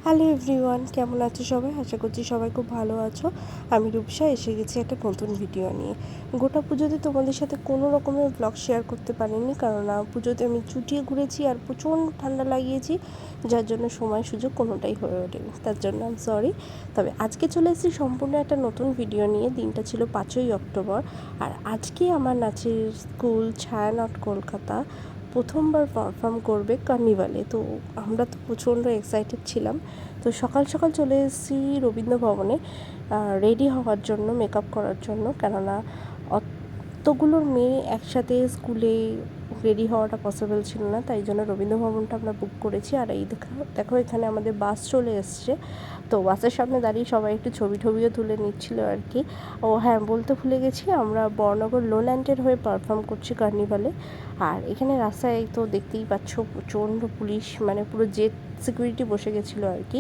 Hello everyone, কেমন আছো সবাই? আশা করছি সবাই খুব ভালো আছো। আমি রূপসা এসে গেছি একটা নতুন ভিডিও নিয়ে। গোটা পুজোতে তোমাদের সাথে কোনো রকমের ব্লগ শেয়ার করতে পারিনি, কারণ পুজোতে আমি চুটিয়ে ঘুরেছি আর প্রচণ্ড ঠান্ডা লাগিয়েছি, যার জন্য সময় সুযোগ কোনোটাই হয়ে ওঠেনি। তার জন্য আমি সরি। তবে আজকে চলে এসেছি সম্পূর্ণ একটা নতুন ভিডিও নিয়ে। দিনটা ছিল 5ই অক্টোবর, আর আজকে আমার নাচের স্কুল ছায়ানট কলকাতা প্রথমবার পারফর্ম করবে কার্নিভালে। তো আমরা তো প্রচণ্ড এক্সাইটেড ছিলাম। তো সকাল সকাল চলে এসেছি রবীন্দ্র ভবনে রেডি হওয়ার জন্য, মেকআপ করার জন্য, কেননা অতগুলোর মেয়ে একসাথে স্কুলে রেডি হওয়াটা পসিবল ছিল না, তাই জন্য রবীন্দ্র ভবনটা আমরা বুক করেছি। আর এই দেখো এখানে আমাদের বাস চলে এসছে। তো বাসের সামনে দাঁড়িয়ে সবাই একটু ছবিও তুলে নিচ্ছিল আর কি। ও হ্যাঁ, বলতে ভুলে গেছি, আমরা বর্ণনগর লোল্যান্ডের হয়ে পারফর্ম করছি কার্নিভালে। আর এখানে রাস্তায় তো দেখতেই পাচ্ছ প্রচণ্ড পুলিশ, মানে পুরো জেট সিকিউরিটি বসে গেছিলো আর কি।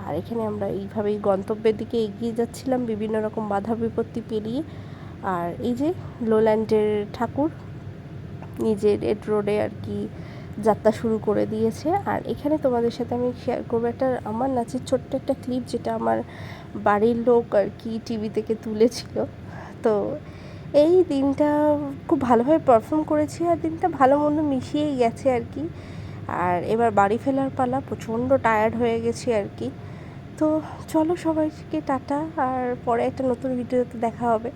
আর এখানে আমরা এইভাবেই গন্তব্যের দিকে এগিয়ে যাচ্ছিলাম বিভিন্ন রকম বাধা বিপত্তি পেরিয়ে। আর এই যে লোল্যান্ডের ঠাকুর নিজের রেড রোডে আর কি যাত্রা শুরু করে দিয়েছে। আর এখানে তোমাদের সাথে আমি শেয়ার করবো একটা আমার নাচের ছোট্ট একটা ক্লিপ, যেটা আমার বাড়ির লোক আর কি টিভি থেকে তুলেছিল। তো এই দিনটা খুব ভালোভাবে পারফর্ম করেছি, আর দিনটা ভালো মন্দ মিশিয়েই গেছে আর কি। আর এবার বাড়ি ফেরার পালা, প্রচণ্ড টায়ার্ড হয়ে গেছি আর কি। তো চলো সবাইকে টাটা, আর পরে একটা নতুন ভিডিওতে দেখা হবে।